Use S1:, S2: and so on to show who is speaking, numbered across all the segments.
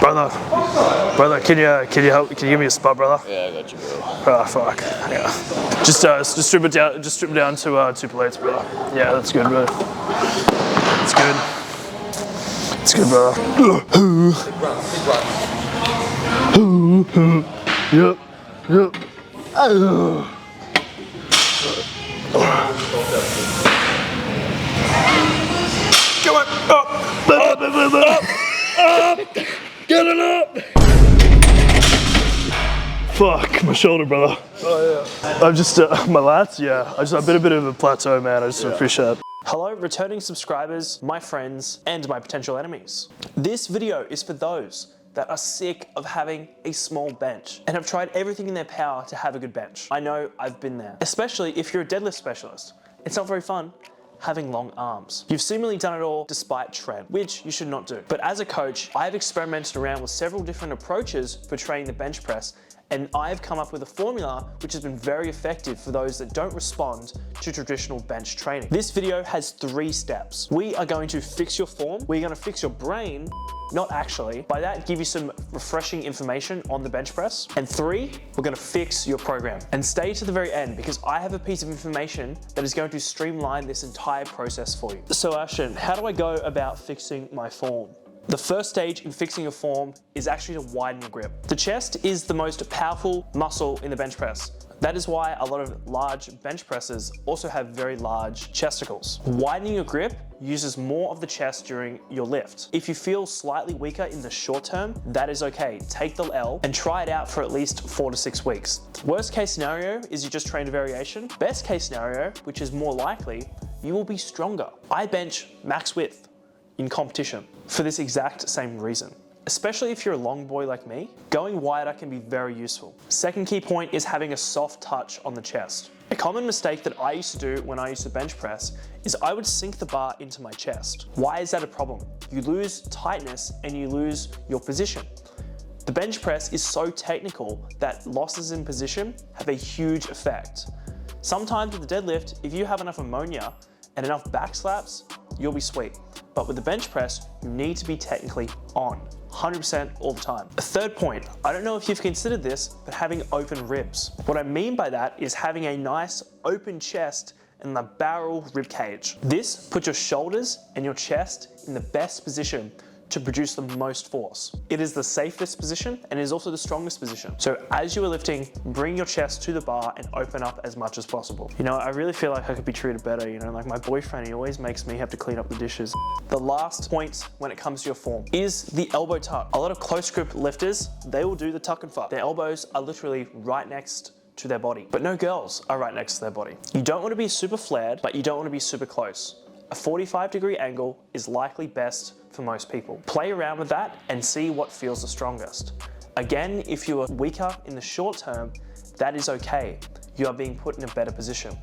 S1: Brother, can you give me a spot, brother?
S2: Yeah, I got you, bro.
S1: Oh, fuck. Yeah. Just strip it down to 2 plates, brother. Yeah, that's good, bro. That's good. It's good, brother. Yep. Come on, up. Get it up. Fuck, my shoulder, brother.
S2: Oh yeah.
S1: I'm just, my lats, yeah. I just a bit of a plateau, man. I just appreciate it. Hello, returning subscribers, my friends, and my potential enemies. This video is for those that are sick of having a small bench and have tried everything in their power to have a good bench. I know I've been there, especially if you're a deadlift specialist. It's not very fun having long arms. You've seemingly done it all despite trend, which you should not do. But as a coach, I've experimented around with several different approaches for training the bench press, and I've come up with a formula which has been very effective for those that don't respond to traditional bench training. This video has 3 steps. We are going to fix your form, we're going to fix your brain, not actually, by that give you some refreshing information on the bench press, and 3, we're going to fix your program. And stay to the very end because I have a piece of information that is going to streamline this entire process for you. So Ashton, how do I go about fixing my form? The first stage in fixing your form is actually to widen your grip. The chest is the most powerful muscle in the bench press. That is why a lot of large bench presses also have very large chesticles. Widening your grip uses more of the chest during your lift. If you feel slightly weaker in the short term, that is okay. Take the L and try it out for at least 4 to 6 weeks. Worst case scenario is you just train a variation. Best case scenario, which is more likely, you will be stronger. I bench max width in competition for this exact same reason. Especially if you're a long boy like me, going wider can be very useful. Second key point is having a soft touch on the chest. A common mistake that I used to do when I used to bench press is I would sink the bar into my chest. Why is that a problem? You lose tightness and you lose your position. The bench press is so technical that losses in position have a huge effect. Sometimes with the deadlift, if you have enough ammonia and enough back slaps, you'll be sweet. But with the bench press, you need to be technically on, 100% all the time. A third point, I don't know if you've considered this, but having open ribs. What I mean by that is having a nice open chest and the barrel rib cage. This puts your shoulders and your chest in the best position to produce the most force. It is the safest position and is also the strongest position. So as you are lifting, bring your chest to the bar and open up as much as possible. You know, I really feel like I could be treated better, you know, like my boyfriend, he always makes me have to clean up the dishes. The last point when it comes to your form is the elbow tuck. A lot of close grip lifters, they will do the tuck and fuck. Their elbows are literally right next to their body, but no girls are right next to their body. You don't want to be super flared, but you don't want to be super close. A 45-degree angle is likely best for most people. Play around with that and see what feels the strongest. Again, if you are weaker in the short term, that is okay. You are being put in a better position.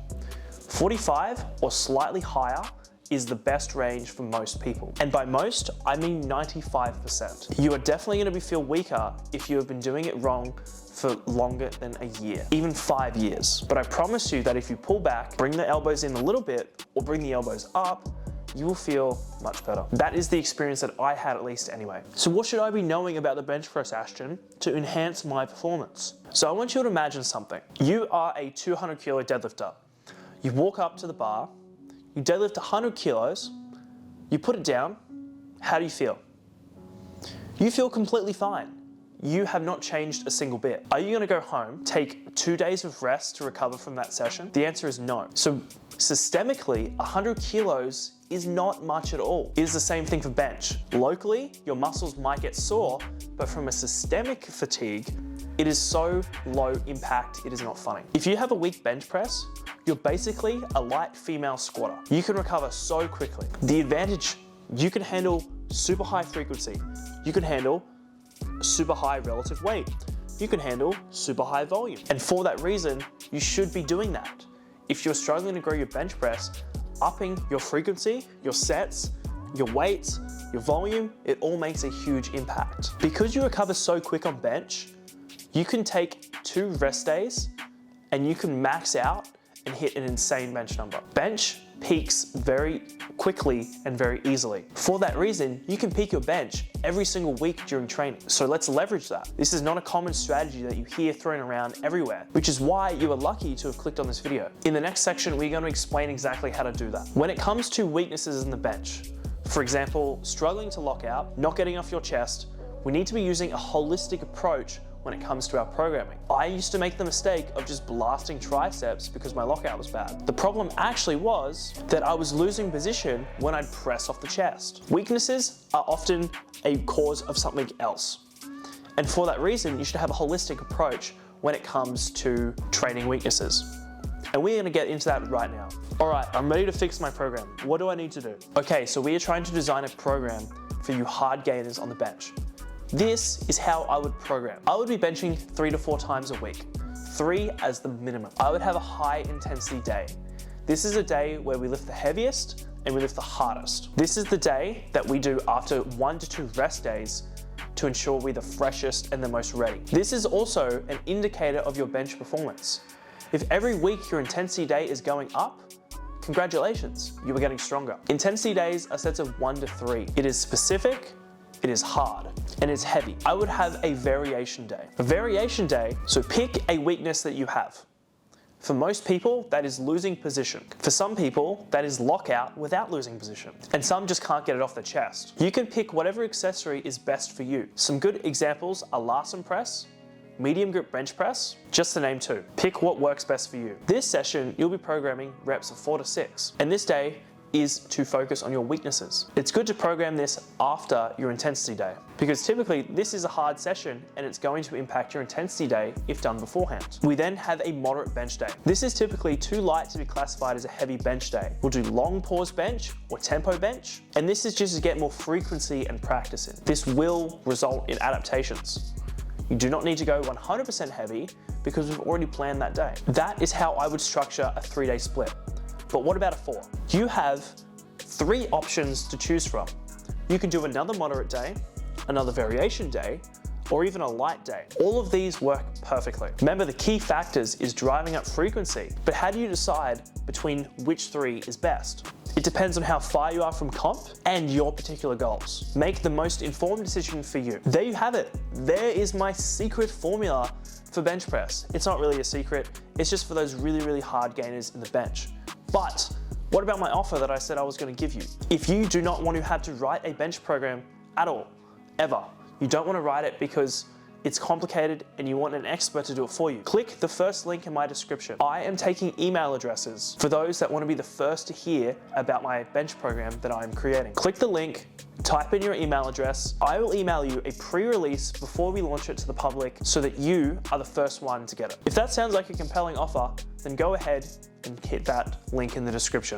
S1: 45 or slightly higher is the best range for most people. And by most, I mean 95%. You are definitely gonna feel weaker if you have been doing it wrong for longer than a year, even 5 years. But I promise you that if you pull back, bring the elbows in a little bit, or bring the elbows up, you will feel much better. That is the experience that I had, at least anyway. So what should I be knowing about the bench press, Ashton, to enhance my performance? So I want you to imagine something. You are a 200 kilo deadlifter. You walk up to the bar, you deadlift 100 kilos, you put it down, how do you feel? You feel completely fine. You have not changed a single bit. Are you gonna go home, take 2 days of rest to recover from that session? The answer is no. So systemically, 100 kilos is not much at all. It is the same thing for bench. Locally, your muscles might get sore, but from a systemic fatigue, it is so low impact, it is not funny. If you have a weak bench press, you're basically a light female squatter. You can recover so quickly. The advantage, you can handle super high frequency. You can handle super high relative weight. You can handle super high volume. And for that reason, you should be doing that. If you're struggling to grow your bench press, upping your frequency, your sets, your weights, your volume, it all makes a huge impact. Because you recover so quick on bench, you can take 2 rest days and you can max out and hit an insane bench number. Bench peaks very quickly and very easily. For that reason, you can peak your bench every single week during training. So let's leverage that. This is not a common strategy that you hear thrown around everywhere, which is why you are lucky to have clicked on this video. In the next section, we're going to explain exactly how to do that. When it comes to weaknesses in the bench, for example, struggling to lock out, not getting off your chest, we need to be using a holistic approach when it comes to our programming. I used to make the mistake of just blasting triceps because my lockout was bad. The problem actually was that I was losing position when I'd press off the chest. Weaknesses are often a cause of something else. And for that reason, you should have a holistic approach when it comes to training weaknesses. And we're gonna get into that right now. All right, I'm ready to fix my program. What do I need to do? Okay, so we are trying to design a program for you hard gainers on the bench. This is how I would program. I would be benching 3 to 4 times a week, 3 as the minimum. I would have a high intensity day. This is a day where we lift the heaviest and we lift the hardest. This is the day that we do after 1 to 2 rest days to ensure we're the freshest and the most ready. This is also an indicator of your bench performance. If every week your intensity day is going up, congratulations, you are getting stronger. Intensity days are sets of 1 to 3. It is specific, it is hard, and it's heavy. I would have a variation day. A variation day, so pick a weakness that you have. For most people, that is losing position. For some people, that is lockout without losing position. And some just can't get it off their chest. You can pick whatever accessory is best for you. Some good examples are Larsen press, medium grip bench press, just to name 2. Pick what works best for you. This session, you'll be programming reps of 4 to 6. And this day is to focus on your weaknesses. It's good to program this after your intensity day, because typically this is a hard session and it's going to impact your intensity day if done beforehand. We then have a moderate bench day. This is typically too light to be classified as a heavy bench day. We'll do long pause bench or tempo bench, and this is just to get more frequency and practice in. This will result in adaptations. You do not need to go 100% heavy because we've already planned that day. That is how I would structure a 3-day split. But what about a 4? You have 3 options to choose from. You can do another moderate day, another variation day, or even a light day. All of these work perfectly. Remember, the key factors is driving up frequency, but how do you decide between which 3 is best? It depends on how far you are from comp and your particular goals. Make the most informed decision for you. There you have it. There is my secret formula for bench press. It's not really a secret. It's just for those really, really hard gainers in the bench. But what about my offer that I said I was going to give you? If you do not want to have to write a bench program at all, ever, you don't want to write it because it's complicated and you want an expert to do it for you, click the first link in my description. I am taking email addresses for those that want to be the first to hear about my bench program that I'm creating. Click the link, type in your email address. I will email you a pre-release before we launch it to the public so that you are the first one to get it. If that sounds like a compelling offer, then go ahead and hit that link in the description.